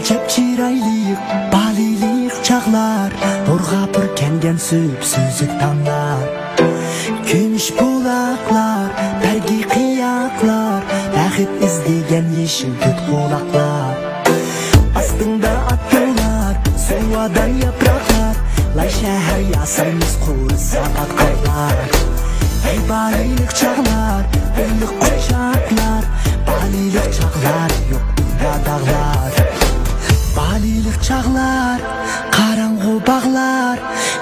Ecep çiraylik, balilik çağlar, Borga pürkengen süp süzük tanlar. Gümüş bulaklar, bergi kıyaklar, Bäxit izlegen yeşil tüt kulaklar. Astında attılar, sovadan yapraklar, Lay şehir yasayımız kursa patkarlar. Ey balilik çağlar, ılık kucaklar, Balilik çağlar, yok burada dağlar. Balilik çağlar, karanğı bağlar,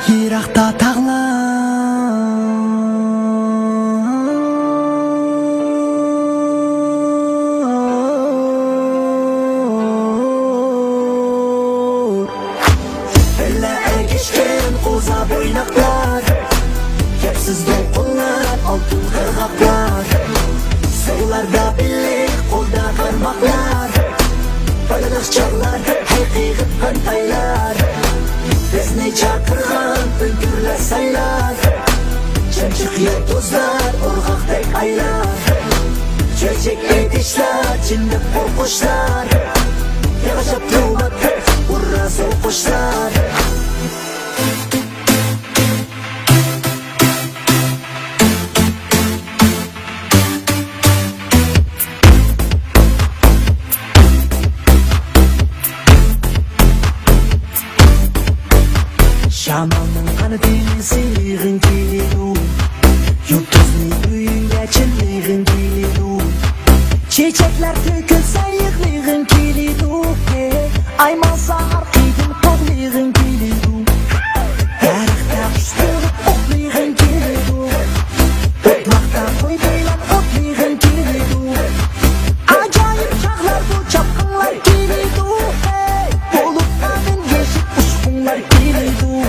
Yirakta tağlar. Öyle ergeçken koza boynaklar, Kepsiz dolkunlar, altın kırgaklar, Sığlarda birlik, kolda karmaklar, Balık çağlar, haykıgıp kantaylar, Besne çakırgan, önkürler saylar, Çemçik yıldızlar, orgakdek aylar, Çöcek edişler, çinlik korkuşlar, Yağışıp tuğmat, vurra soğukuşlar. Şamanın kanı denizliğin geliyor, Yutuzlu büyüğünge çınlığın geliyor, Çiçekler tökülse yıklığın geliyor, Aymansa arkıydın toklığın geliyor, Yarıkta üstürüp oklığın geliyor, Otmakta koy beylen otlığın geliyor, Acayip çağlar bu çapkınlar geliyor, Bulutların yeşil uçkunlar geliyor.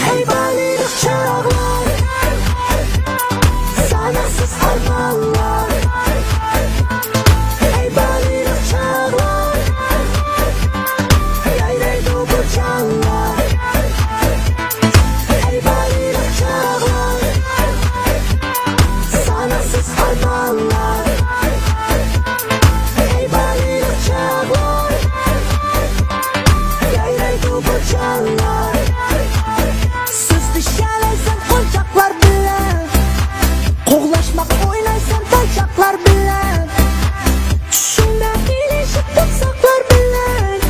Hey balilik çağlar, Sanasız harmanlar, Hey balilik çağlar, Yayraydı bu canlar, Hey balilik çağlar, Sanasız harmanlar, Hey balilik çağlar, Yayraydı bu canlar. Düşereysen oyuncaklar bilen, Qoğlaşmaq oynaysan taşaklar bilen, Düşünmə bilişib tutsaqlar bilen,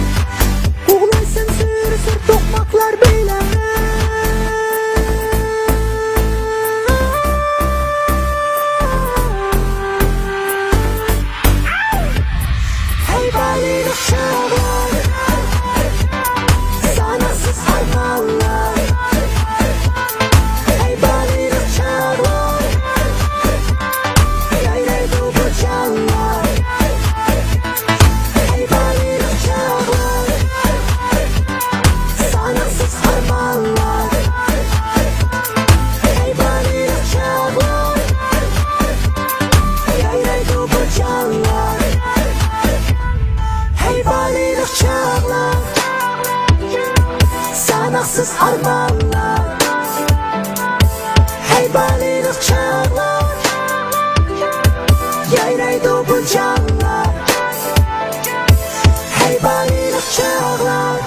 Qoğlaysan sür toxmaqlar bilen. Hey balilik çağlar, Sanasız harmanlar, Hey balilik çağlar, Yayraydı bu canlar, Hey balilik çağlar, Sanasız harmanlar, Hey balilik çağlar, Yayraydı bu canlar, Hey balilik çağlar, Sanaksız harmanlar, Hey balilik çağlar, Yayraydı bu canlar, Hey balilik çağlar,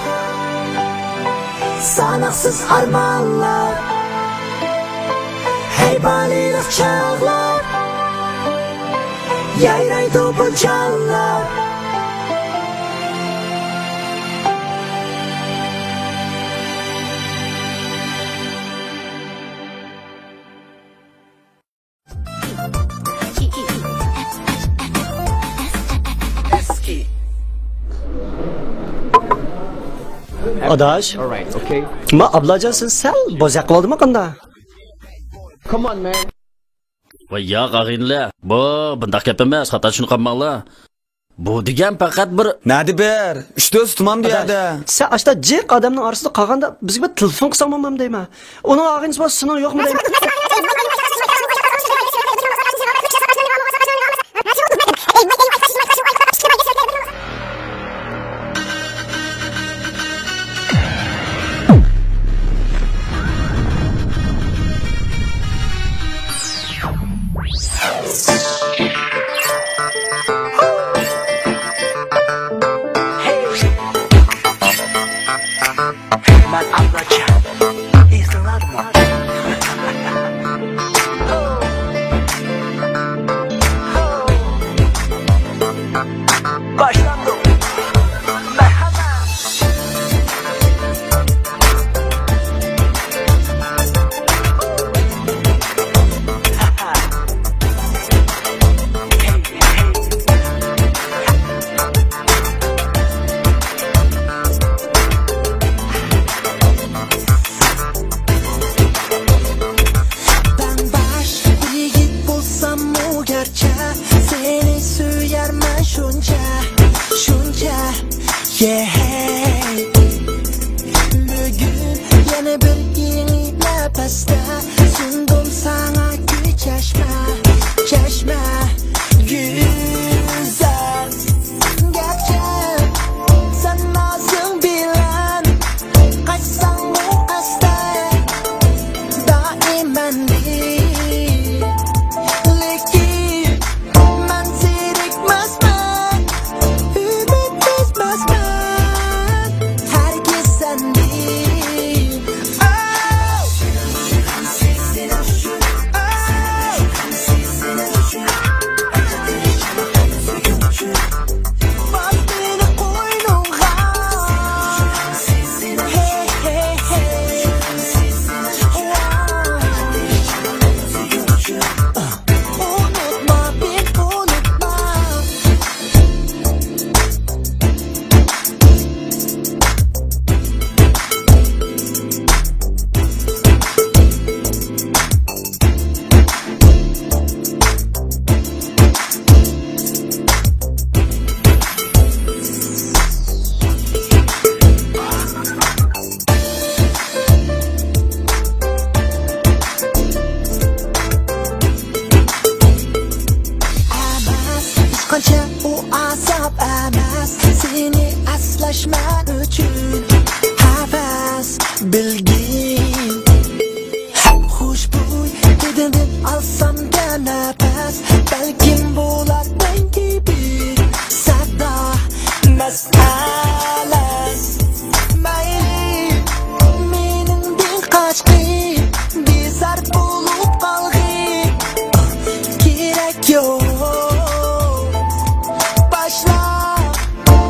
Sanaksız harmanlar, Hey balilik çağlar, Yayraydı bu canlar. Adaş, Alright, okay. ma ablacan sen bozak oldu mu kanda? Come on, man. Voy ya qag'inglar, bu bundaq gap emas, xato tushunqanmanglar. Bu degan faqat bir Nadi ber, 3-4 tuman berdi. Sen aşta jiq adamning orasida qolganda bizga bir telefon qilsam deyman. Uning og'ingiz bor, sinin yo'qmi deyman. Yeah. Bugün yana bir yeni nefeste sundum sana gül çeşme, çeşme güzel. Gerçek sen nazın bilen kaçsan bu hasta daimen değil. Lekin ben zirikmezmen, ümit kesmezmen. Herkes sen değil. Oh. Bas beni koynuna. Hey hey hey. Unutma bir unutma. Emas, hiç qancha u azob emas. Seni asrashman uchun havas bilgin. Xushbo'y hidini alsam da nafas. Balkim bo'lar menga bir sada masala. Mayli mening din qochqin, bezar bo'lib qolg'in. Kerak yo'q. Başla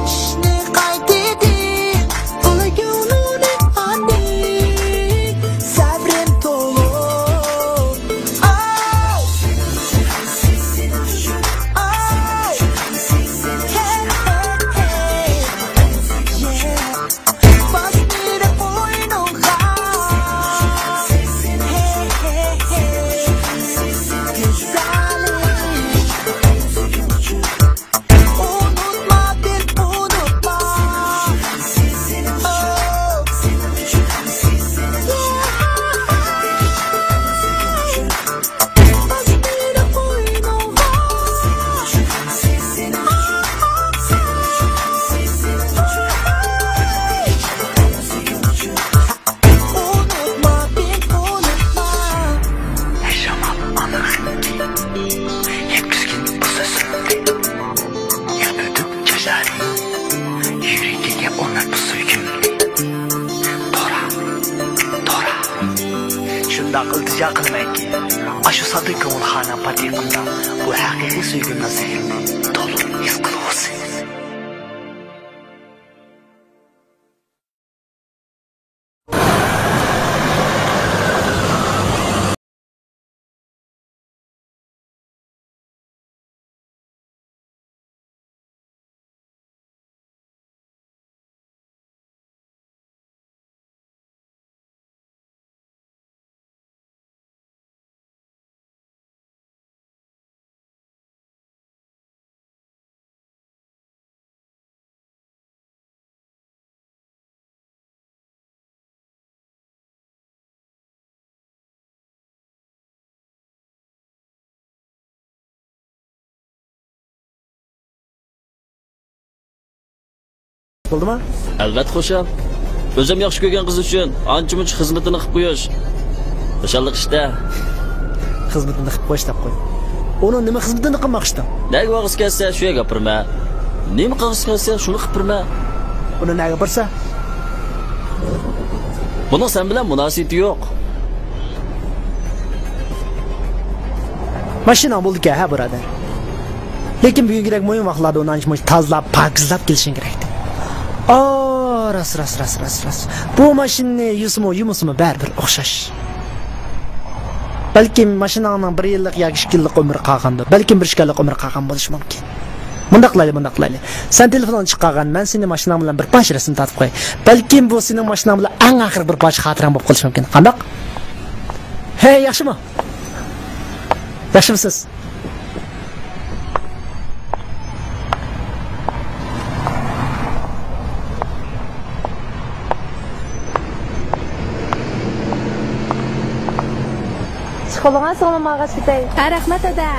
ishni qaytedin. Uyg'onuni anin sabrim to'lib. Oh. Oh. Hey, hey, hey. Yeah. Bas beni koynuna. Hey, hey, hey. Güzelim. Unutma bir unutma. Oh. Bas beni koynuna. Unutma bir unutma. Yaşamak anır yetkizgin bu sözümde yanıdım gözlerim yüreğine onlar bu söykümlü Dora, Dora Şunda iltica qilmanki Aşu sadık ko'ngilxona patiqimda bu haqiqiy söygümle zehrimni to'liq his qilyapsiz. Bo'ldimi? Albatta Xo'sham. O'zim yaxshi ko'rgan qiz uchun ancha-muncha xizmatini qilib qo'yish. Xushallik ishda. Xizmatini qilib qo'yish deb qo'y. Uni nima xizmatini qilmoqchisan? Nega og'iz kelsa shuga gapirma. Nima qilg'is kelsa shuni qilib Uni nega gapirsa? Buning sen bilan munosabati yo'q. Mashina bo'ldi-ku, ha, birodar. Lekin bugünkidek mo'yin vaqtlarda uni ancha-muncha tozalab, pokizlab kelishing kerak. Ras. Bu mashina yumusimi baribir o'xshash. Balkim mashinaning 1 yillik yoki 2 yillik umri qolganda, balkim 1 yillik umri qolgan bo'lishi mumkin. Bunda qilayli. Sen telefondan chiqqan, men seni mashinang bilan bir parcha rasm tortib qo'y. Balkim bu sening mashinang bilan eng oxir bir parcha xotiram bo'lib qolishi mumkin. Qandoq? Hey, yaxshimi? Yaxshimisiz? qo'lingga sog'lom og'ach bitay. Rahmat ada.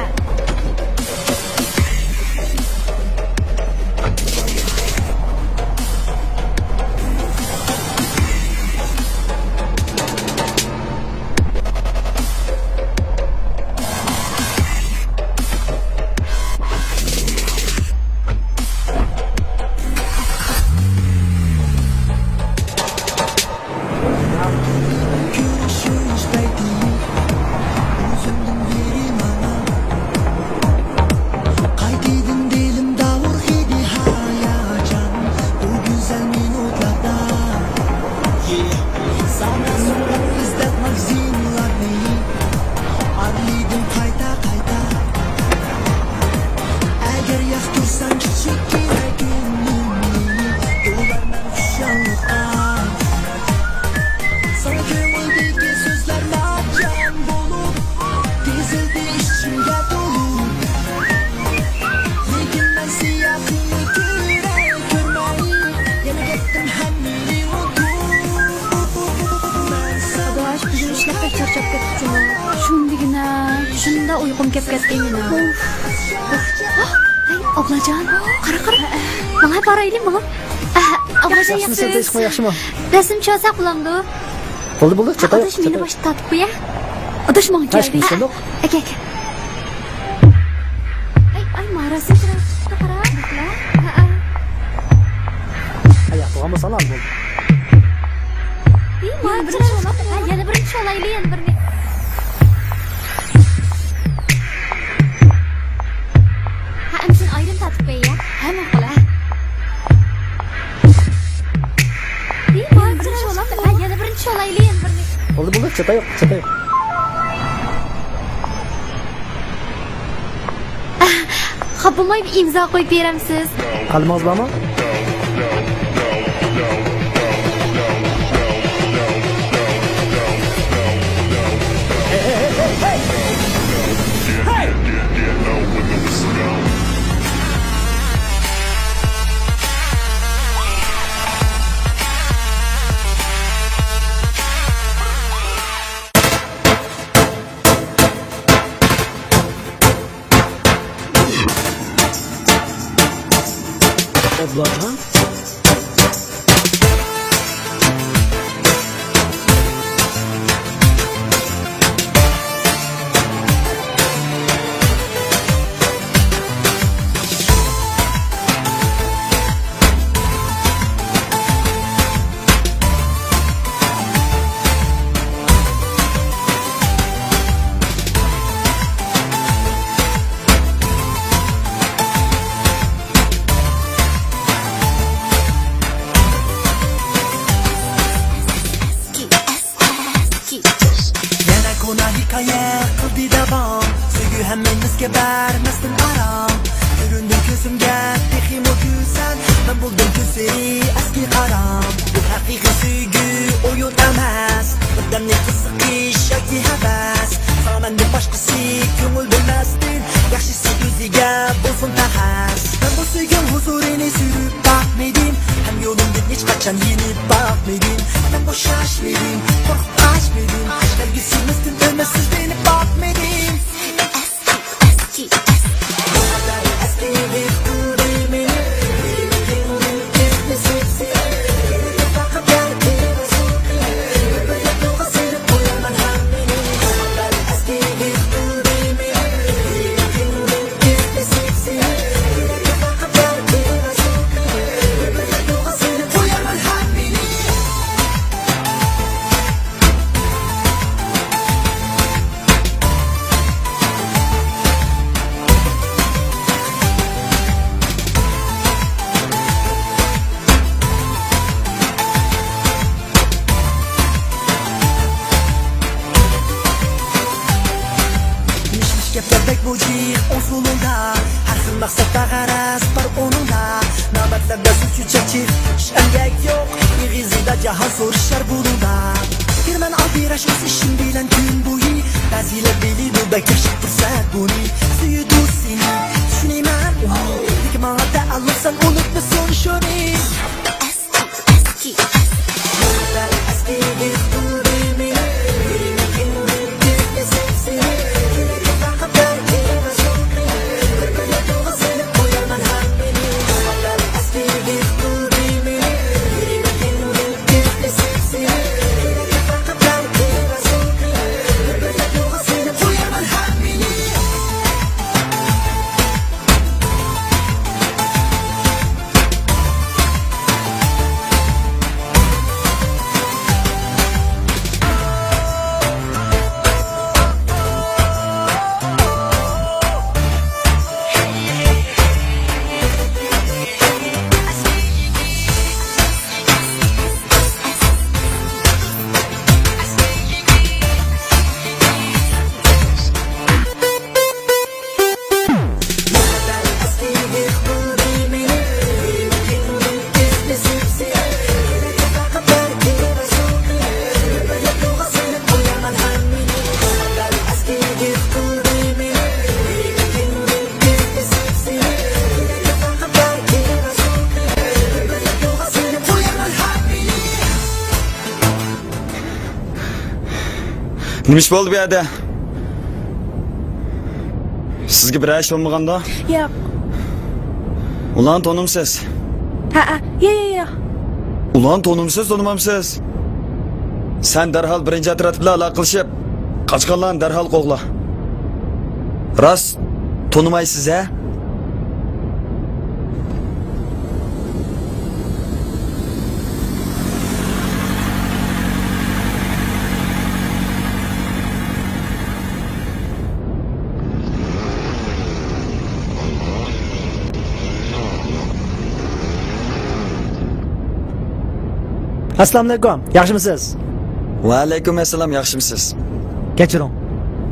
Şunda uykum kep ketkenine. Hey ablacan, qara. Bana paraylayım bana. Ablacan yaxshisan. Resim çözsek bulamdı. Buldu, çatay. Adaş meni bosh tatib qo'ya. Adaş manga keldi. Aka. Ay marasim qara. Ayaqlarga salam bo'ldi. Yana birinchi olayli, yana birini. Sen ayrım tatib qo'y-ya. Hamma qola. Yana birinchi olayli, yana birini. Bo'ldi, çatay yo'q. Xap bo'lmay bir imzo qo'yib beramsiz. Qalimingiz bormi? Ablacan. Hemmamizga bermasdan aram Göründün gözümge Texim o güzel Ben buldum güzeli eski qaram Bu haqiqiy sevgi oyun emas Odamning qiziqish yoki havas Sanandan boshqasi ko'ngil bilmasdin Yaxshisi o'ziga bo'lsin taxas Ben bu sevgim huzurini sürüp bakmadim Hem yo'limdan hech qachon yenib bakmadim Ben bo'shashmadim, qo'rqib qochmadim Sevgisimizdan o'lmassiz beni bakmadim Gaplardek mucir usulunda Her xil maqsadda g'araz bor o'rnida Navbatlarda suvchi chachib Ish'angak yo'q Ig'izida jahon so'rashar bulunda Kirman albirash o'z ishim bilan kun bo'yi Ba'zilar bilib bu bakashib fursat buni Suyudu seni Tushunayman Lekin menga ta'alluqsan unutmasin shuni Eski Nima ish bo'ldi bu yerda? Sizga bir ish bo'lmaganda? Yo'q. Ulan tonimsiz. Yo'q. Ulan tonimsiz. Sen derhal birinci atraf bilan aloqa qilishib, qochqonlarni derhal qo'g'la. Rost tonimaysiz a? Assalomu alaykum. Yaxshimisiz? Va alaykum assalom, yaxshimisiz? Kechiring.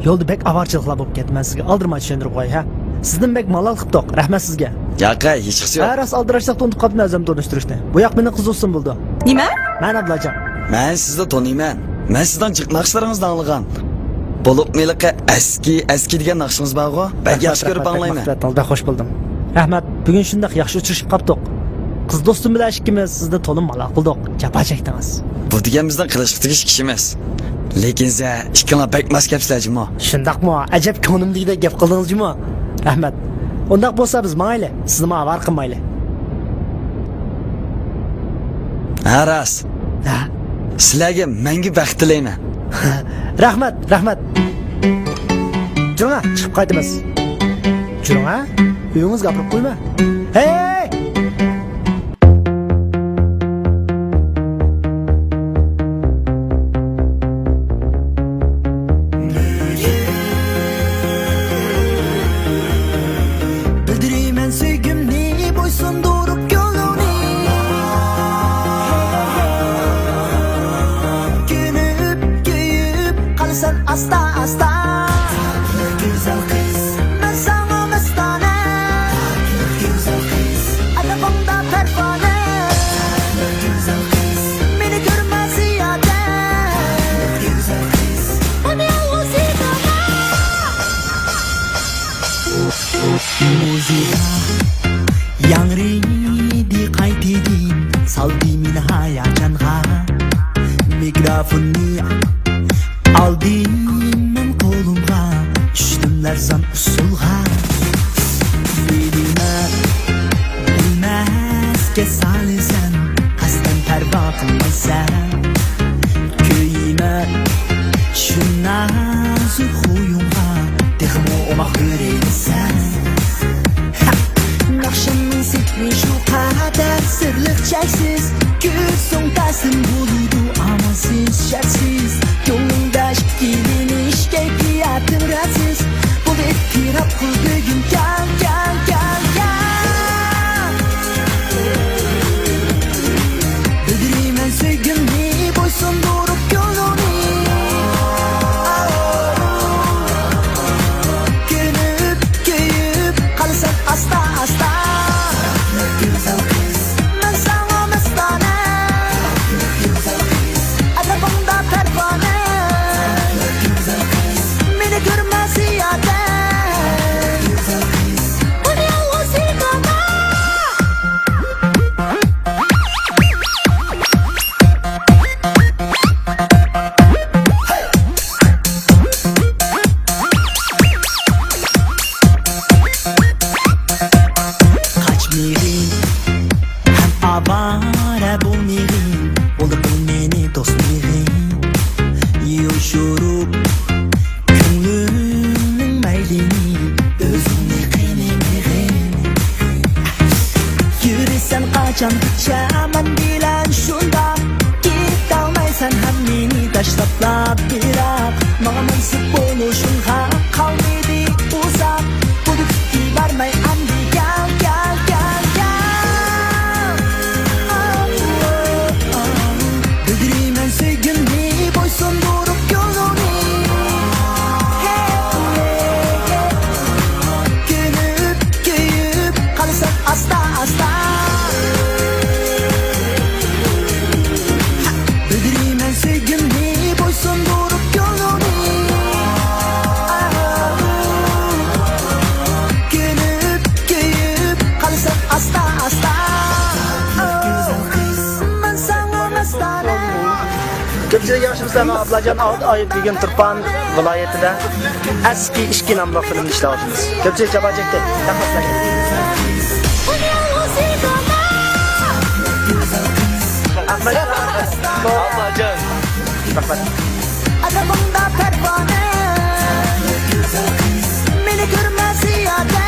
Yo'lda bek avarchiliklar bo'lib ketdi. Men sizga aldirmay tushuntirib qo'y, ha. Sizdan bek malol qilibdiq. Rahmat sizga. Yo'q, hech qisi yo'q. Ras aldirashliqda unutib qoldim o'zim tanishtirishni. Bu yoq meni qiziqsin bo'ldi. Nima? Men Abdullajon. Men sizni taniyman. Men sizdan naqshlaringizni anglagan. Bo'lib meliqi eski degan naqshingiz bor-ku. Ben yaxshi ko'rib anglayman. Rahmat, xo'sh bo'ldim. Rahmat, bugun shunday yaxshi uchrashib qoldik. Qiz do'stim bilan ikkimiz sizni to'lim malol qildik. Japa chekdingiz. Bu degan bizdan qilishga tegish kishi emas. Lekin siz ikkinglar bekmas gapsizlar-jimi? Shundaqmi? Ajab ko'nglimdagidek gap qildingiz-jimi? Rahmat. Undaq bo'lsa biz mayli, sizni ma'var qilmayli. Aras. Ha. Sizlarga menga baxt tilayman. Rahmat. Juronga chiqib qaytamiz. Juronga, uyingiz gapirib qo'yma. Hey! Bildireymen sevgimni bo'ysundirib yo'lini. Gülüp giyip qalsan asta Güzel kız Ben sana mestane Güzel kız Adamımda pervane Güzel kız Beni görme ziyade Güzel kız Beni yalnız yıkama Muzika Yangridi qaytidin Saldi meni hayajonga Mikrofonni aldim men qo'limga Tushdim larzan usulga Bilmasga salisan Qasdan parvo qilmaysan Kuyima shu nazik xo'yimga Texmo mahir edisan Naqshimning sitri shu qadar sirliq cheksiz Ko'zing taslim bo'ludi ammo siz shartsiz Ko'nglimda shikilinish kayfiyatim ratsiz Bu e'tirof qildigim gal Bildireyman sevgimni bo'ysundirib yo'lini Gülüp giyip qalsan asta Güzel kız Ben sana mestane Güzel kız Adamımda pervane Güzel kız Beni görme ziyade Güzel kız Beni yalnız yıkama Kaçmayayım Hem avara bulmayayım Olur beni dostmayayım Yoşurup Könlümün meylini Özümle kıymayayım Yürüsen kaçandıkça Ben bilen şunda Git almaysan hem beni taşlapla bırak Namunsuz buluşunha kalmadı uzak Bulup gidermey andi gel Bildireymen sevgimni bo'ysundirib yo'lini Gülüp giyip qalsan asta Bildireymen sevgimni bo'ysundirib yo'lini Ko'pchilik yoshimizdan Ablajon Oyib degan Turpan viloyatida Aski 2 nomli filmni ishlayapmiz. Ko'pchilik javob chekdi. Ablajon. Adamımda pervane beni görmez iade.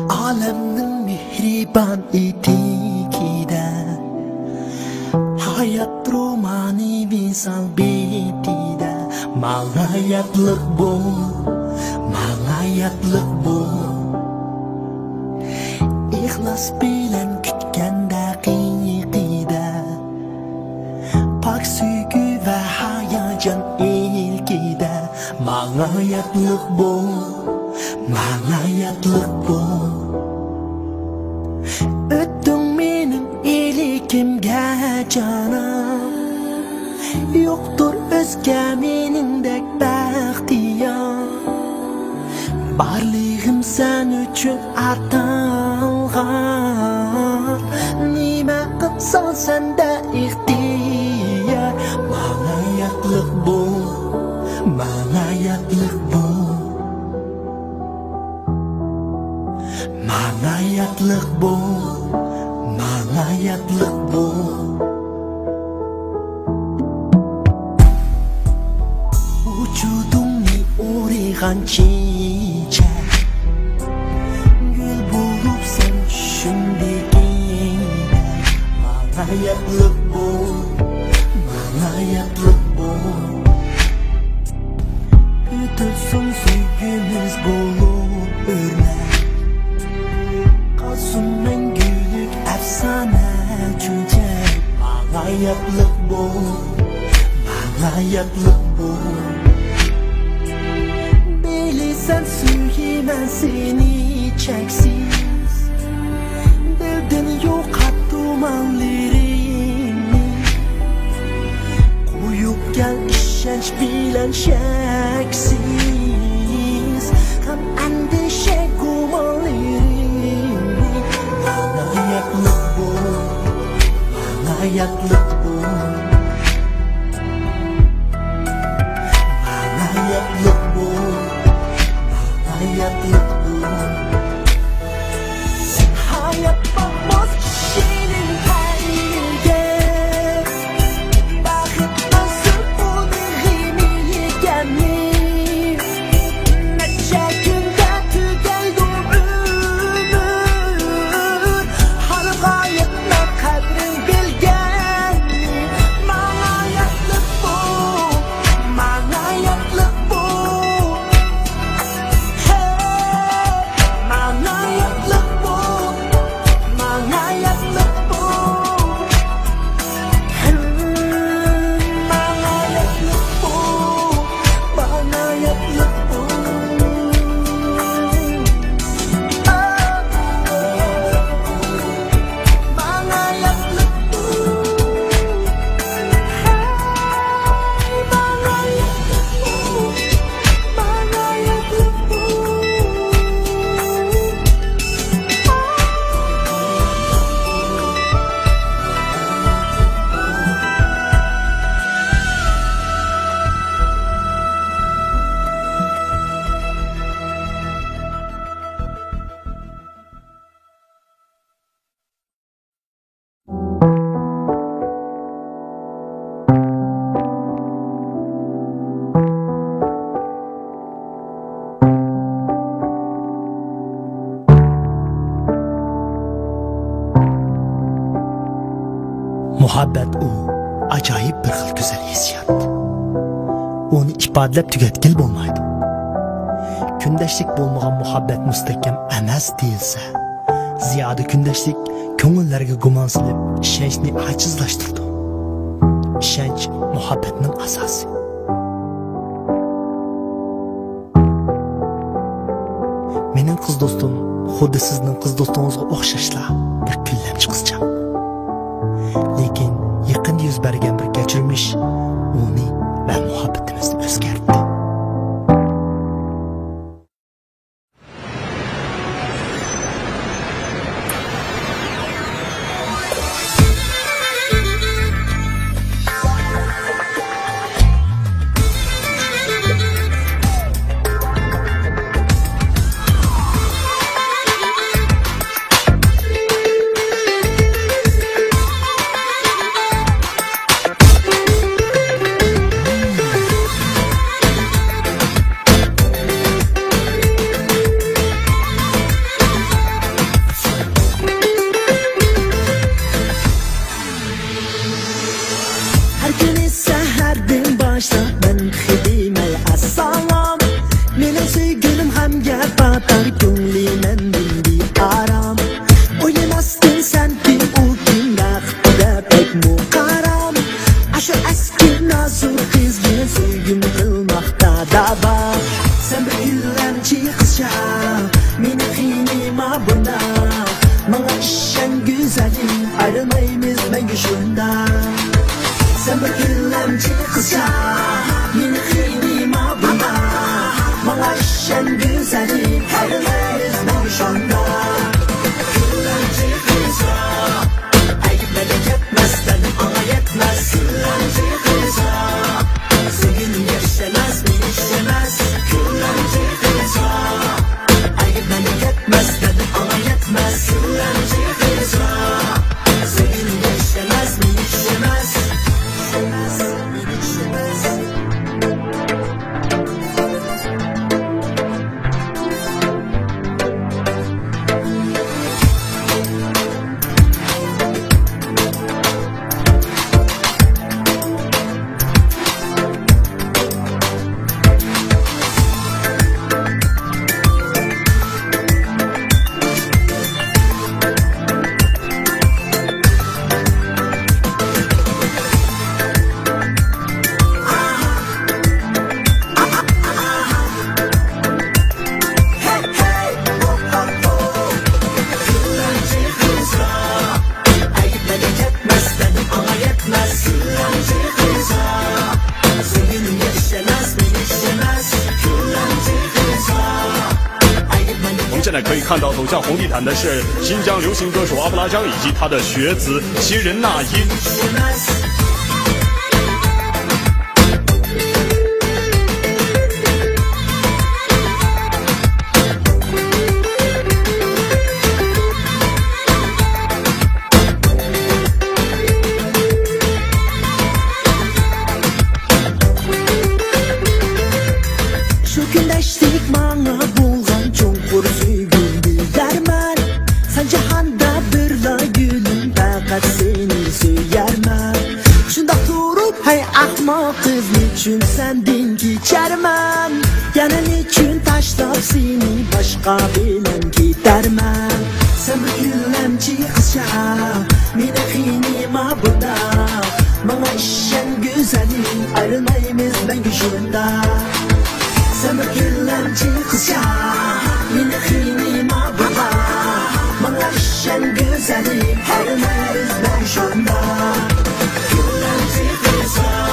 Alemnin mihriban itikide hayat romani visal betide mangayatlık bu İhlas bilen kütken daqiqide pak sügü ve hayacan ilkide mangayatlık bu Öttün benim ilikimge canım Yoktur özge menindek bahtiyar Barlığım sen üçün artalgan Nime kılsan sende ihtiyar Mağayatlık bu Mangayatlık bu Vücudumni uğraygan çiçek Gül bulup sen düşündüğün Mangayatlık bu Ütülsün sevgimiz bulup örnek Kalsın mengülük efsane çöçek Mangayatlık bu Bilirsen söyleyemem seni çeksiz Dildin yok attım anlarını Koyup gel işenç bilen şeksiz Kan endişe kumalarını Mangayatlık bu Mangayatlık bu Hayat bakmaz kişinin kalbine Bakıp nasıl bunu yegemir Neçe günde tügeldi ömür Halgayetme kadrin bilgenir Mangayatlık bu Muhabbet u acayip bir xil güzel hissiyat. Onu ifadalab tugatgil bo'lmaydi. Kundaşlik bo'lmagan muhabbet mustahkam emas deyilsa, ziyoda kundaşlik ko'ngillarga gumon silib, ishonchni ajizlashtirdi. Ishonch muhabbatning asosi. Mening qiz do'stim xuddi sizning qiz do'stingizga o'xshashlar bir kullamchi qizcham. Lekin yaqinda yuz bergan bir kechirmish uni va muhabbatimizni o'zgartirdi.可以看到走向红地毯的是新疆流行歌手阿布拉张以及他的学子齐仁那英。Sendin geçermem yana niçin taşlap seni başka bilen gidermem sen bir gülemci kızca mine kıynıma burada bana işen güzelim ayrılmayımız ben gücümde sen bir gülemci kızca mine kıynıma burada bana işen güzelim ayrılmayımız ben gücümde gülemci kızca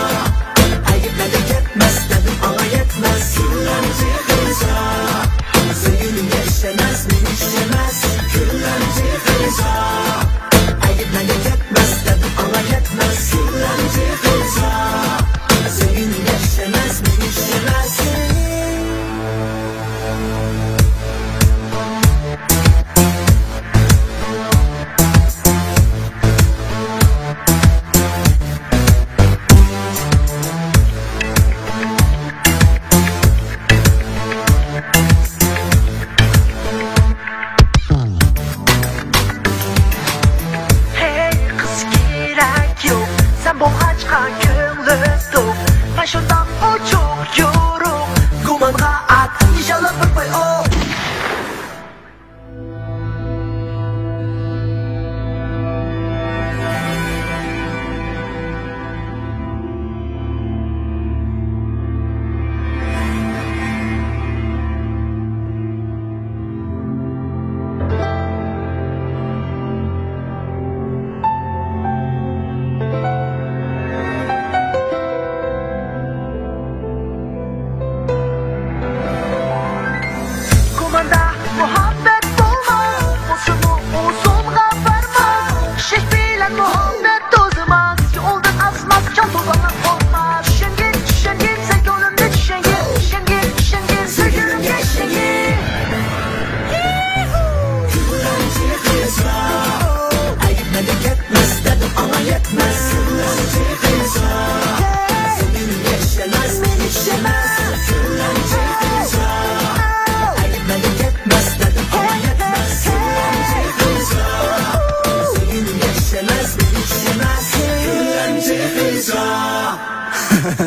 Ablacığım.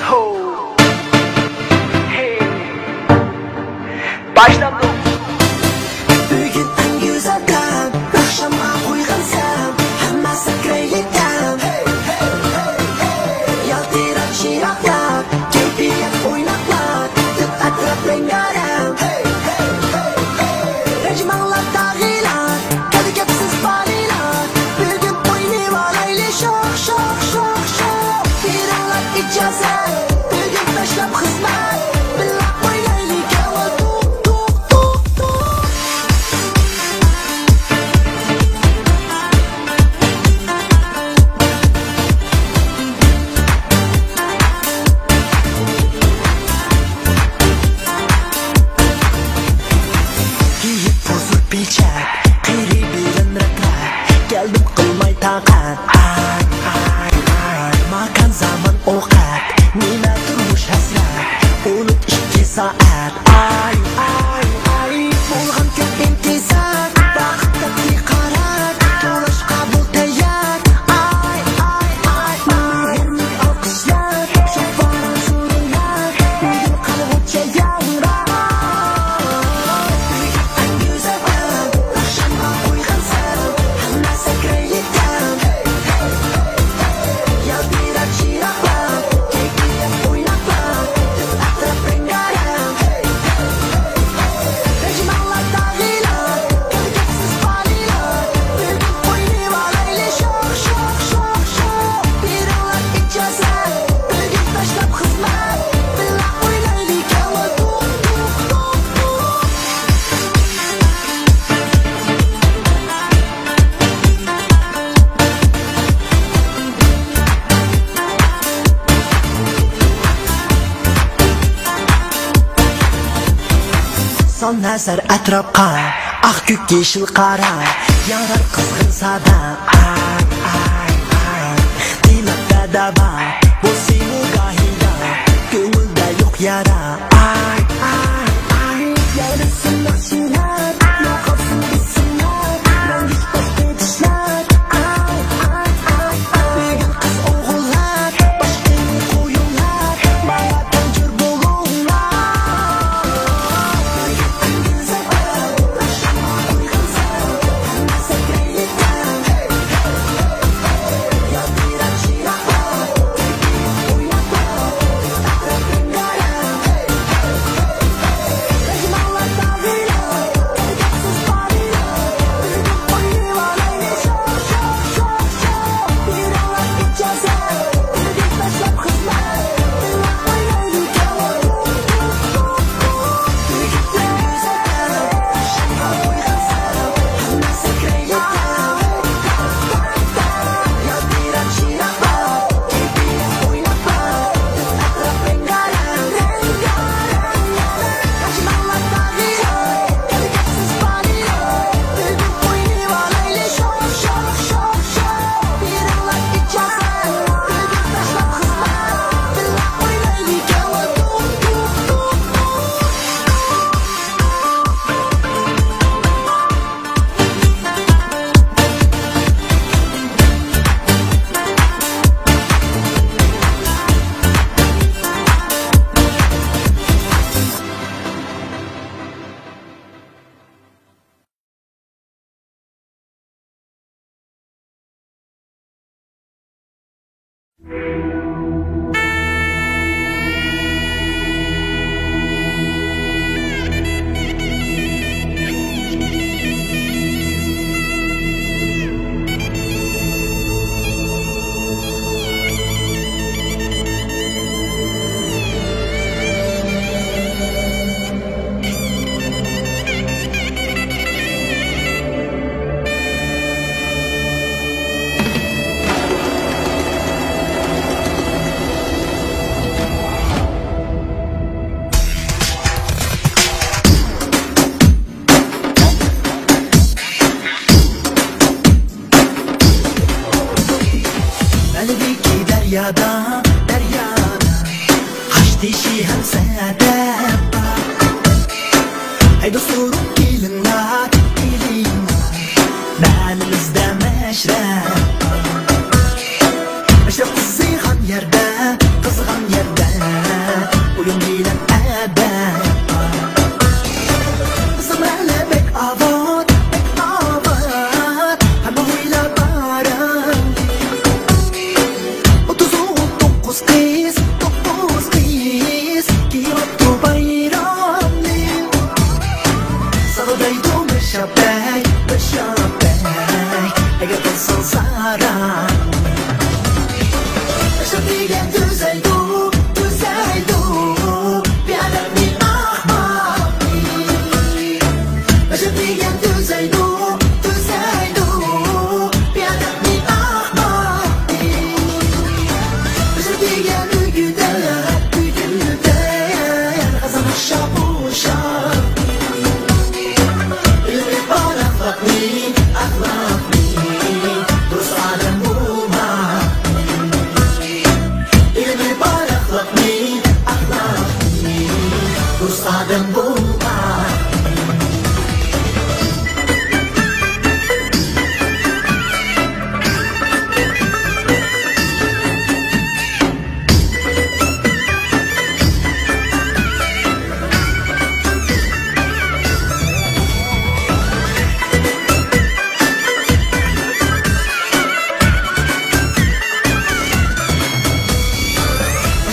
Ho. Hey. Başladım. Bugün en güzel gün, akşama uyansam, hammasi kreylikten. Yaltirar şiraklar, keyfiyat oynaklar, tüm etraf rengarenk. Rejmanlar dağılar, kadıkepsiz baliler, bugün oynuyor aile şok şok şok şok. Bir anlar icazet, bugün başlam hizmet, billah oynaylı kava tuk tuk tuk tuk. Giyip bozuk biçak, qiyri birin raklar, geldim qilmay taqat. Ay ay ay, makan zaman ovqat, nima turmush hasrat, unut 2 soat. Ay ay ay, bo'lgan ko'p intizor, vaqtda beqaror, to'lash qabul tayyor. Ay ay ay, muhimmi alqishlar, shafara surlar, bugun qalbimcha yangrab. Son nazar atrofga, oq ko'k yeshil qora, yorar qizg'in sada. Ay ay ay, dilakda daba, bu seni gahida, ko'ngilda yo'q yara. Ay ay ay, yarısı yaxshilar, yo'qolsin bizlar, rangish boshqa tishlar. Ay ay ay, bugun qiz o'g'illar, boshqani qo'yinglar, mana tanjir bo'linglar. Haydi sorup gelinler, Benimizde meşrep Meşrep kızıgan yerde, Oyun bilen ebed Kızım hele bek avat, Hem huyla barın 39 kız, Giyottu bayramlı Sarıdaydı meşabey, Eğer kılsın saran Meşab diyen düzeydu Bir adamın ahmakı Meşab diyen düzeydu Bir adamın ahmakı Meşab diyen ügüde Kazan aşağı uşak İlmi var ahlaklı Dost alem bulma İlmi var ahlaklı Dost alem bulma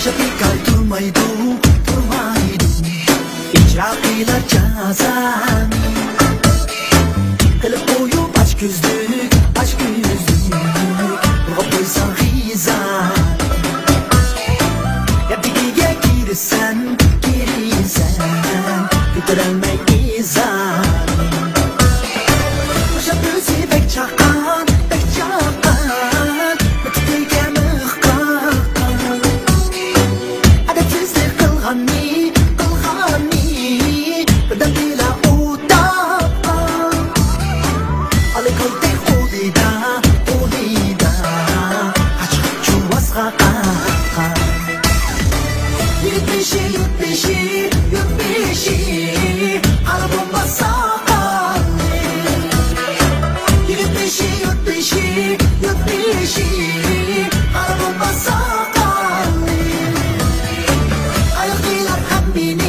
Şapikal durmaydı İcraatıyla cazami Kılıp koyup aç gözlük Ruh koysan hizan Ya bilgiye girirsen Bitirelmek izan Şap gözü pek çakan Mütüdeyke mıhkan Adetsizlik kılgani Bedem bila utan Ali kaldı ulida Haçkıçu vasgaka Yutbişi Arabım basakalı Yutbişi Arabım basakalı Ayaklar hammini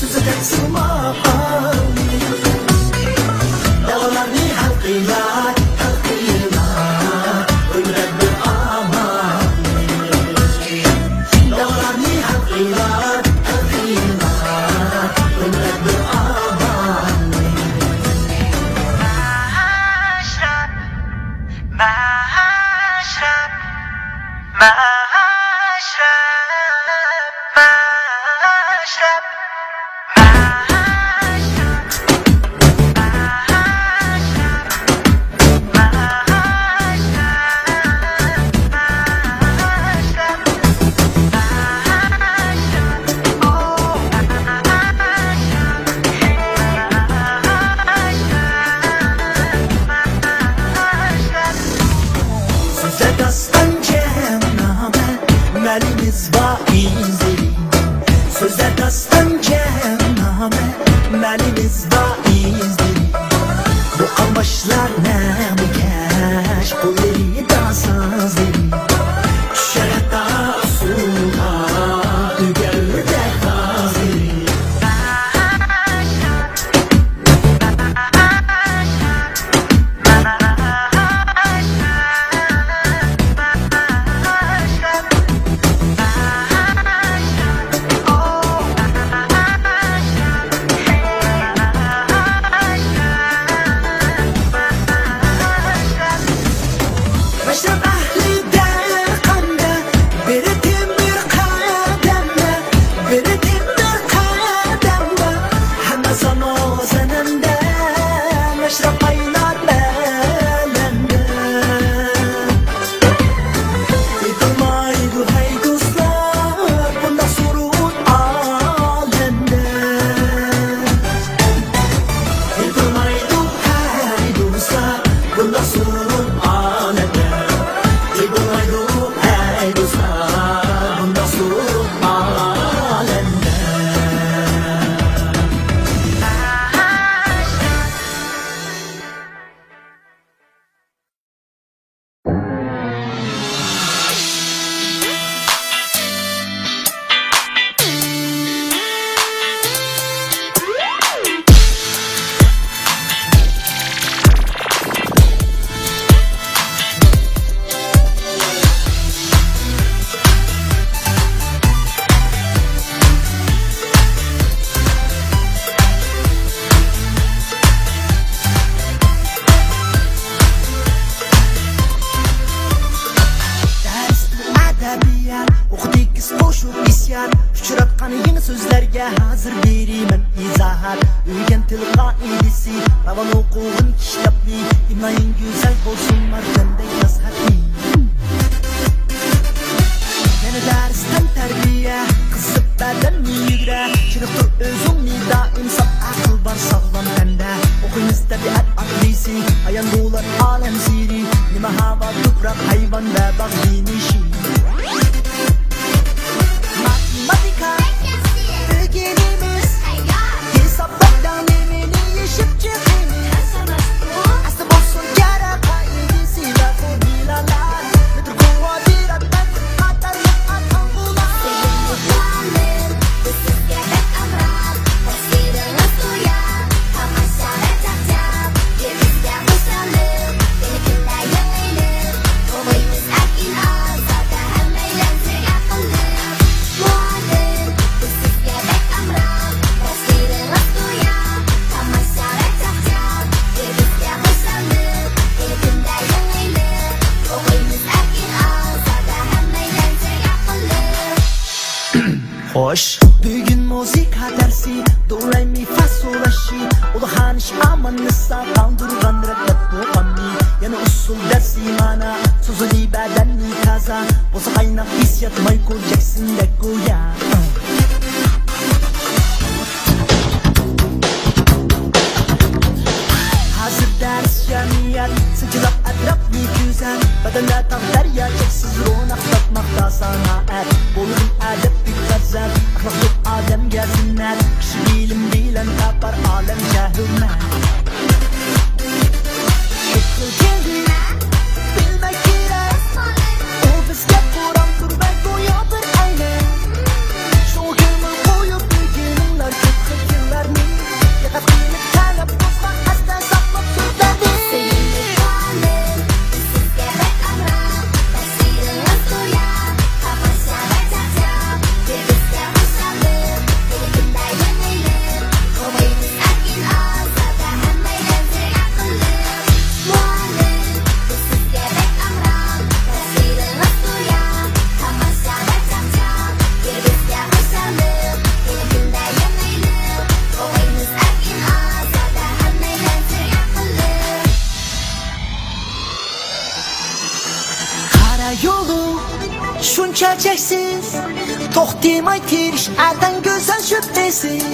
Sözüden sumakalı Dağlarını halkıyla Ömret bir aman Dağlarını halkıyla Ömret bir aman Size dastan cehenname Melimiz Sizlerge hazır verimen izahat Öğen til kaidesi Ravan okuğun kitapli İmlayın güzel olsunlar bende yaz hatmi Yine dersten terbiye Kısıp bedenni yigre Çınıp dur özümni daim sap akıl var sağlam bende Okuyunuz tabiat aklisi Ayan dolar alem siri Nime hava toprak hayvan ve bak dinişi Matematika Öğrenimiz Hesaplardan emini yaşıp çıkımız Aslı olsun kara kaidesi ve formülalar Nedir kuvadirattan Hatarlık atan bulan Sevinlik Kısız gerek amrat Tasviriniz duyan Hamaşara cacap Yerimizde hoşlanır Benimkiler yanılır Kovayımız akin azada Hem eğlendir akıllı Muadil Kısız gerek amrat Tasviriniz duyan Hamaşara cacap Yerimizde hoşlanır Benimkiler yanılır Kovayımız akin azada Hem eğlendir akıllı Hoş Bugün müzika dersi Do re mi fa sol la si Ola haniş amanısa Kaldırgan rakat bu kami Yana usul dersi mana Sözü bedenni kaza Boza kaynak hissiyat Michael Jackson de goya Hazır ders cemiyet Sıcılap etraf bir güzel Bedende tam derya çeksiz ronak Tatmakta sanaat Bolun edep bir gazel Ahlak yok adem gelsinler Kişi bilim bilen kapar alem cehürmen Şıkkı geldi Bilmek gerek O bizge Kur'an'dır ve goyadır aynen Şu gönül koyup bilginler Kıtkı kirlerini Yakat kıyılık talep bozmak Aslen saklık sözlerini Sevinlik alem Kısız gerek amram Tasviriniz duyan Hamaşara cacap Bir bizge hoşlanır Benimkiler yanılır Kovayımız akin azada Hem eğlendir akıllı Muallim Kısız gerek amram Tasviriniz duyan Hamaşara cacap Bir bizge hoşlanır Benimkiler yanılır Kovayımız akin azada Hem eğlendir akıllı Kara yolu şunca çeksiz Toxtimay tiriş erden güzel şüphesiz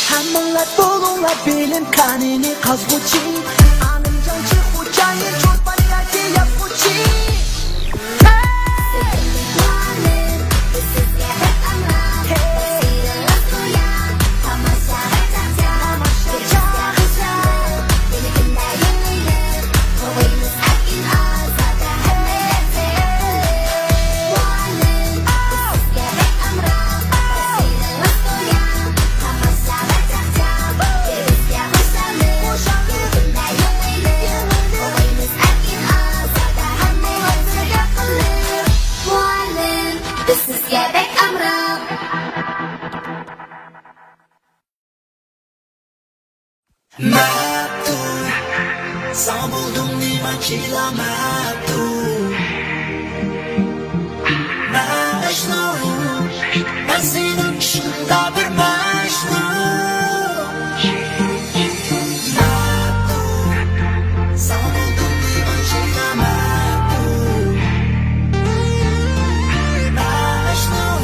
Hamınlar bulunlar bilim kanini kazguçi Anım cançı hucayı çorban yaki yapguçi Sevinlik muallim Kısız gerek amram Tasviriniz duyan Hamaşara cacap Bir bizge hoşlanır Benimkiler yanılır Kovayımız akin azada Hem eğlendir Muallim Kısız gerek amram Tasviriniz duyan Hamaşara cacap Bir bizge hoşlanır Benimkiler yanılır Kovayımız akin azada Hem eğlendir akıllı Muallim Kısız gerek amram Maptu Sana buldum niman çila maptu Mecnun Ben senin dışında bir mecnun Maptu Sana buldum niman çila maptu Mecnun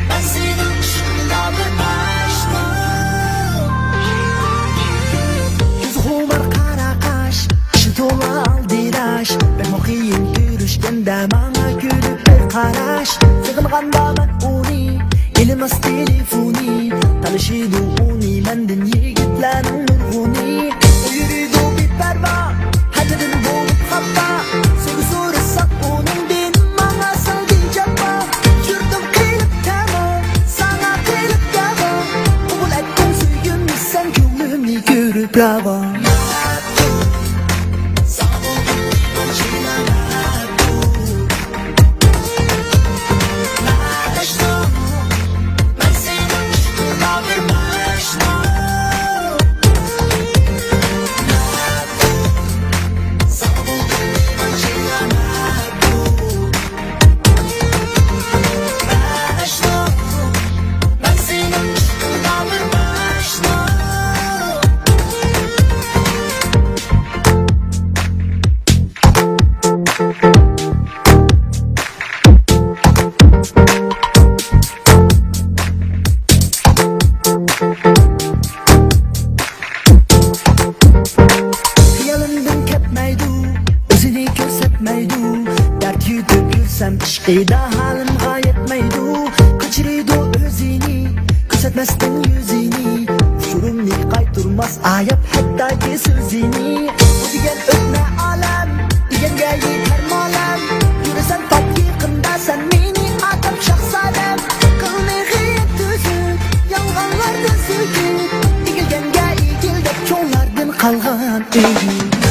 Ben senin dışında bir mecnun Yüz humar kara kaş Işın tola aldiraş Ben okuyayım görüşkende Bana gülüp bir karaş Sığınğanda ben uni Elimaz telefoni Tanışıydı uni Mendin yigitlerin nurguni Yürüydü bir perva Hadidin bulup hatta Sögü sorırsak onun benim Bana söyleyecek var Yürüdüm kıyılıp tamam Sana kıyılıp tamam Kabul ettim söygümü sen Gönlümü görüp bravo Ben Eyda halimga yetmeydu Kaçırıydı özini Küsetmezden yüzini Şurumni kayturmaz ayıp hatta ki sözini O digen ötme alem Digenge yeter malem Yürüsen tatlı kında sen meni adam şahsadem Kılını hıyet düzük Yalganlardan söküp Digilgenge igildep çoğlardan kalgan iyi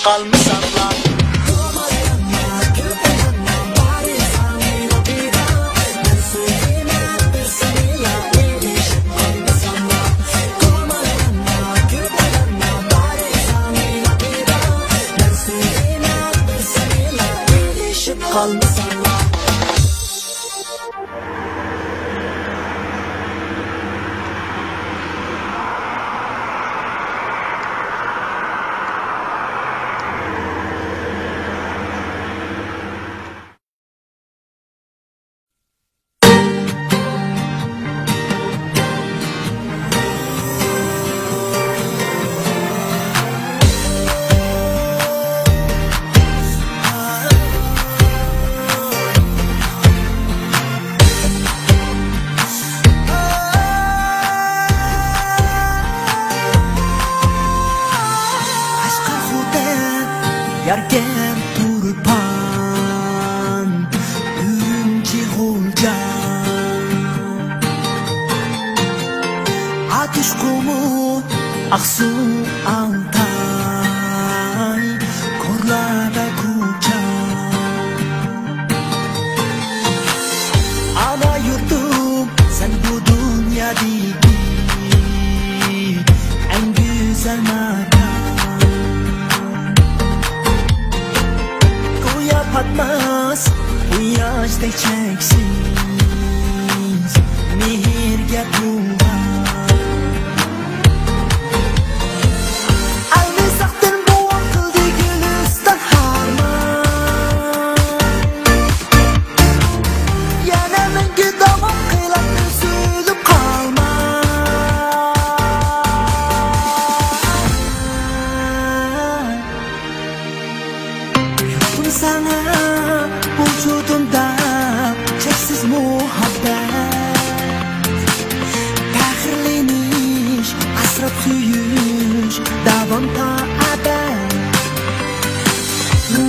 kalmışanlar. kalmasın. Yarken turpan Ürümçi Gulcan Atış kumu Aksu Altay Korlarda Kucan Ana yurtum sen bu dünyadaki en güzel makan Patmaz bu yaşta çeksiz mihirga tuğan Aynı saktan bu akıldı gülistan harman Yana mengi davam kıylap üzülüp kalma Yurtum sana vücudumda çeksiz muhabbet Tahirleniş, asrab suyuş, davom ta abad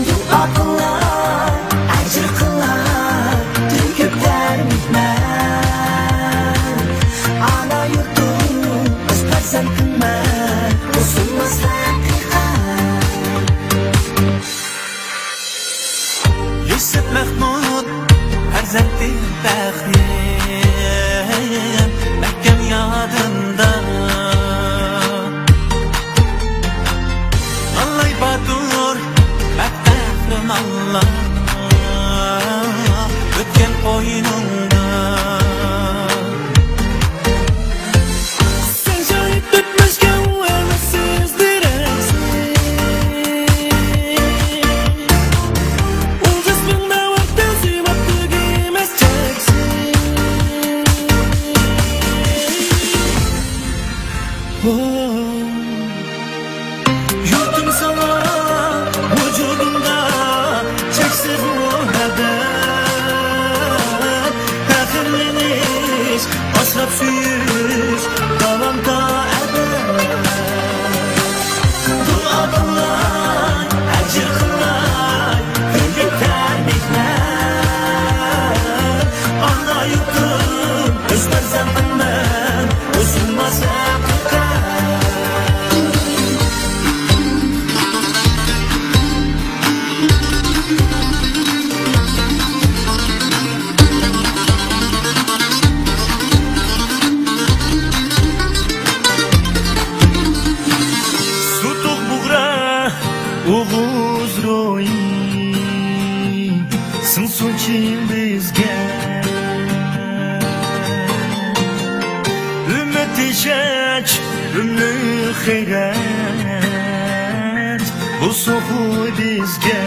Dua qilar, ajr qilar, tugiblar mehnat Ana yurtum, o'z farzandimman, o'zimiz haqiqat Yusuf Mahmud Farzandim Bahrim Mahkam yodimda Allay Batur Mahtarim Allah O'tgan o'yinimda Sen joyib bitmishgan o'yinsiz diraysiz Yurtum sana vücudumda çeksiz muhabbet Tahirleniş, asrab suyuş, davam ta ebed Dua qilay, ajr qilay, tugiblar mehnat Ana yurtum, o'z farzandimman, o'zimiz Oğuz royi Sınsun bizge Ümmet işeç Ümmet xeyret Bu soğuy bizge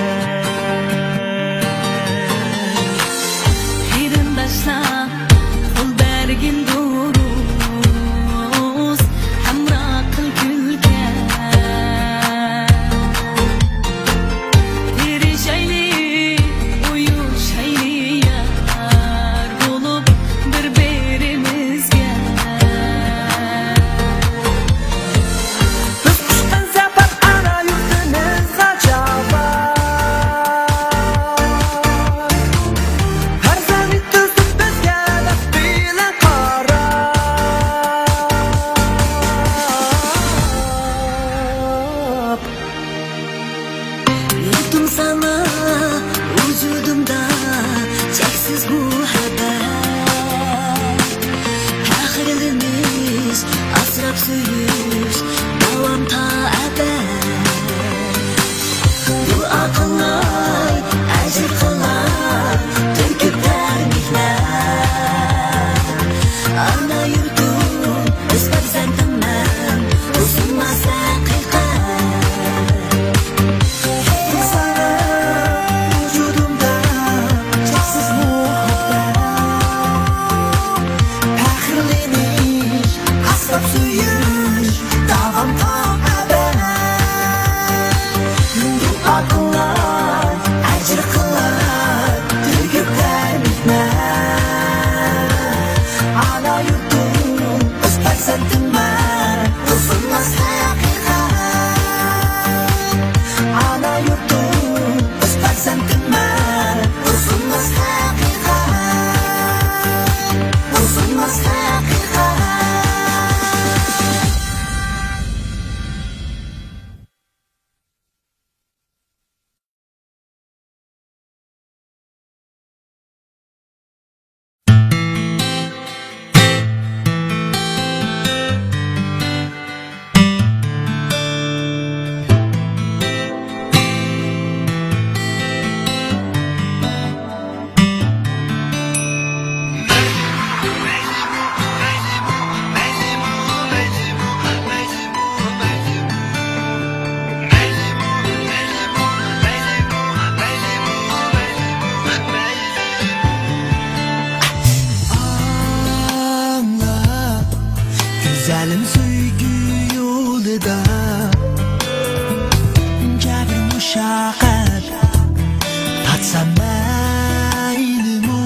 Hirindaşla Kul bergin duruz Hamra kıl külke suyuş davam ta ebed Dua qilay, ajr qilay faqat tatsam maylimu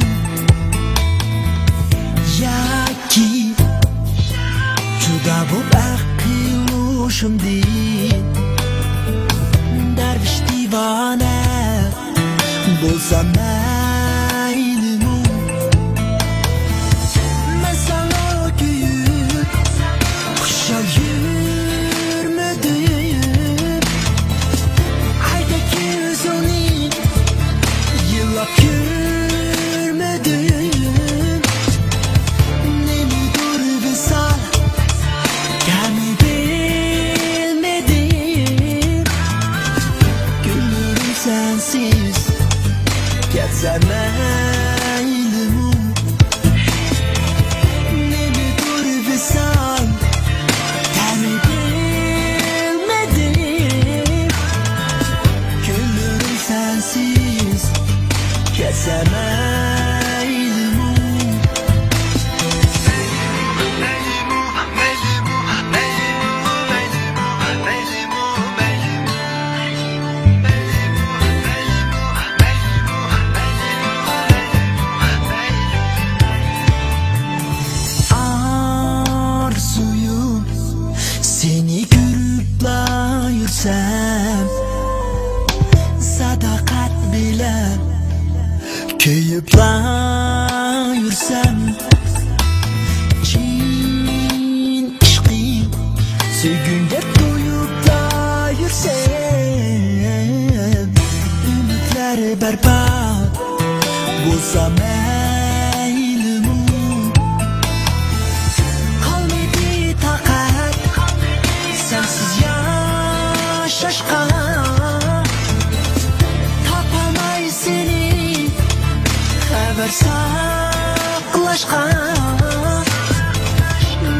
yoki juda bo'p aqillushimdi darvish divona bo'lsam maylimu men sana kuyib xushal yurmadim aydaki o'zini yillab ko'rmadim nemidir visal kami bilmedim günlerim sensiz geçsem maylimu nemidir visal kami bilmedim günlerim sensiz geçsem maylimu arzuyum seni görüp yürüsem sadakat bilen köyüp yürüsem cin işqi sügünge doyup yürüsem ümitler berbat bulsa maylimu kalmadı takat sensiz yaşaşqa tapamay seni haber saklaşqa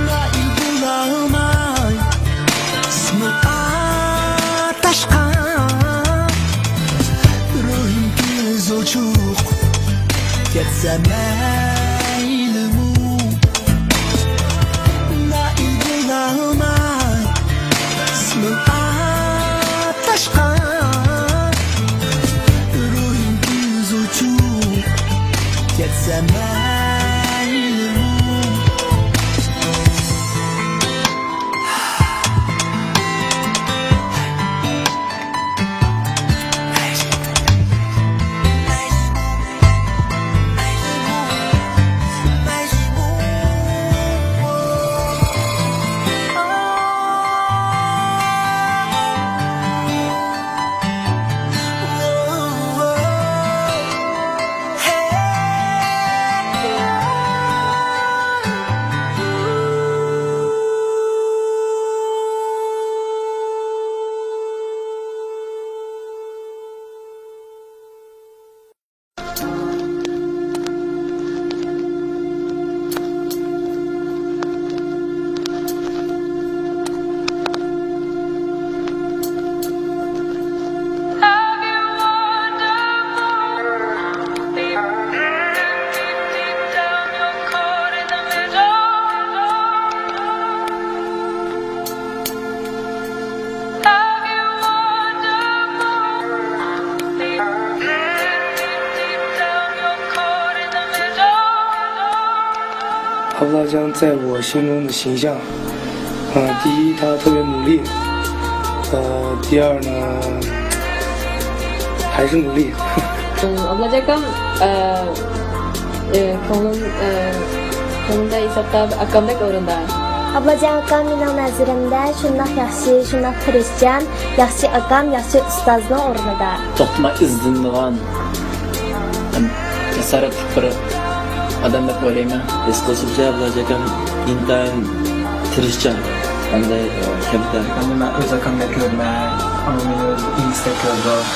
nail bulamay ismi ataşqa ruhim göz uçuk geçsem maylimu nail bulamay ismi ataşqa ruhim göz uçuk geçsem maylimu Ablacan 在我心中的形象，第一，他特别努力，第二呢，还是努力。Ablacan kan ko'nglimda hisobda akamdek o'rinda. Ablacan akam mening nazarimda shundoq yaxshi, shundoq tirishchan, yaxshi akam, yaxshi ustozning o'rnida. To'xtamay izlanadigan jasoratli bir odam deb o'ylayman. His qilishimcha Ablacan intayin tirishchan. Qanday kamtar. Men o'z akamni ko'rmay, uni meni o'z insta ko'rdim.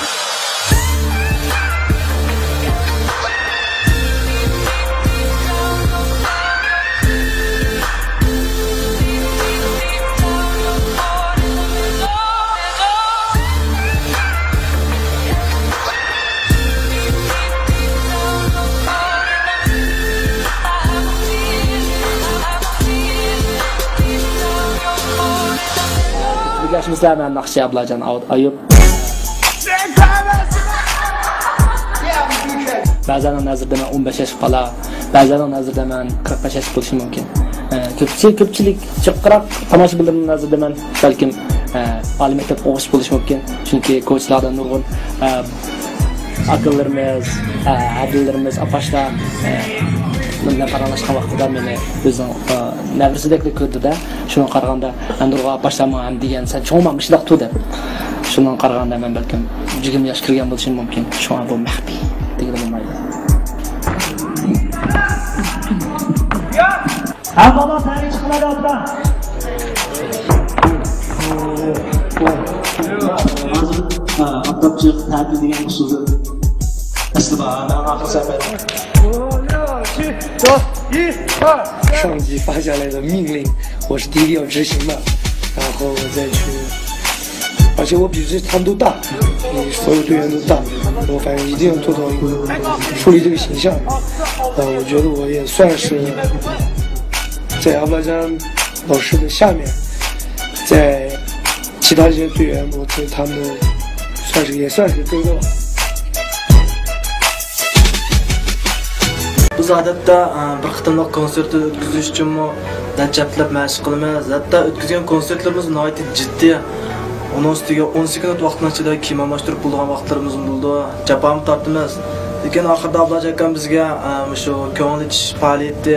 Yaşımızda ben Nakşi Ablacan Ayıp. Ba'zanın nazarda men 15 yosh qala, ba'zanın nazarda men 45 yosh bo'lishim mumkin. Ko'pchilik chiqqiraq tomoshabinlarning nazarida men balkim oliy maktab o'qish bo'lishi mumkin. Chunki ko'chlarda nurg'un akıllarımız, adillerimiz, apaşlar bundan paranlaşkan vaqtida meni o'zing navrisidek ko'rdi-da. Shuni qaraganda Andurga apaşlarga ham degan sen cho'mamışlaq tu deb. Shuni qaraganda men balkim 20 yosh kirgan bo'lishim mumkin. Shuna bu maxfiy degan bo'lmaydi. Ha bola seni chiqmadi otdan. Atapçık tatil degan usulda上级发下来的命令，我是第一个要执行的，然后我再去，而且我比这他们都大，比所有队员都大，我反正一定要做到一个树立这个形象。我觉得我也算是在阿布拉江老师的下面，在其他这些队员，我对他们也算是哥哥吧。Biz odatda bir qitimliq konsertni o'tkazish uchun danchaplab mashq qilamiz. Hatto o'tkazgan konsertlarimiz nihoyat jiddiy. Onun ustiga 10 sekund vaqtning ichida kiyim almashtirib bo'lgan vaqtlarimiz bo'ldi. Jafam tortimiz. Lekin oxirida Abdulajon akam bizga shu ko'ngil ichish faoliyati,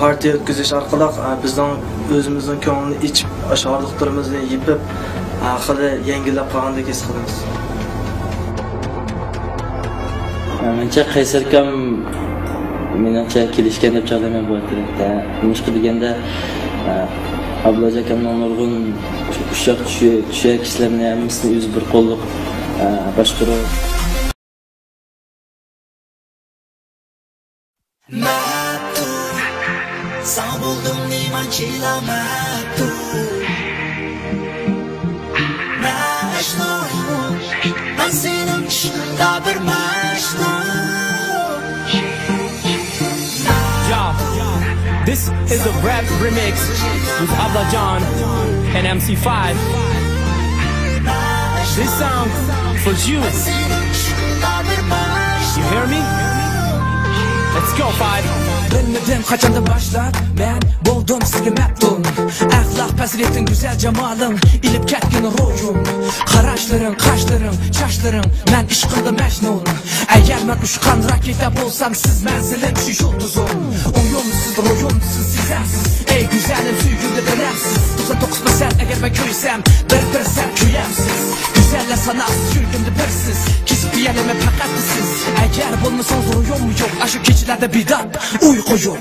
partiya o'tkazish orqali bizning o'zimizning ko'nglini ichib, ashorliqlarimizni yepib, oxiri yengillab qolgandek his qilamiz. Menimcha Qaysarkam menimcha kelishgan deb chog'layman bu yerda. Nima deganda Abdulajon akamning nurg'un ushoq tushiya kishilarni hammasini o'zi bir qo'lliq boshqarib Sen buldum niman çilemektu Mecnun Ben senin dışında bir mecnun This is a rap remix with Abdulajon and MC5. This song for you. You hear me? Let's go, 5. Bilmedim kaçanda başlar ben buldum sizge meftun Ahlak faziletin güzel cemalın ilip ketkin ruhum Qaraşların, kaşların, çaşların men işqildi mecnun Eğer men uçkan rakete bulsam siz menzilim şu yulduzum Uyumsuz, ruyumsuz, sizemsiz Ey güzelim süygünde dönemsiz 99% eğer ben köysem bir sen köyemsiz Güzelle sanatsız yürgümde birsiz Kesip diyeleme pakatlı siz Eğer bulmasanız ruyum yok Aşık keçilerde bidat uyku yok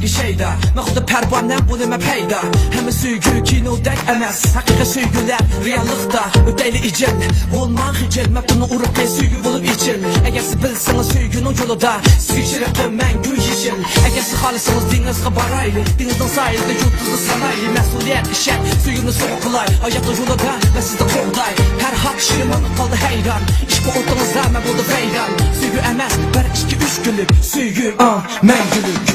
şeyda Maqda pervanem bulima peyda Hemi süygü kinodek emes Hakika süygüler reallıqda Ödeyli icil Olman hicil Meptunu uruqe süygü bulup içil Eğer siz bilsiniz süygünün yolunda Süyçiliqi məngü yeşil Eğer siz xalısınız denizqe baraylı Denizden sayıldı yurtuzlu sanaylı Məsuliyet işek Süygünü soğuqlay Hayatlı yolunda ve sizde qoğday Her hak şirimin qaldı heyran İş bu ortamızda mən buldu feyran Süygü emes bir 2-3 günlük Süygü məngülük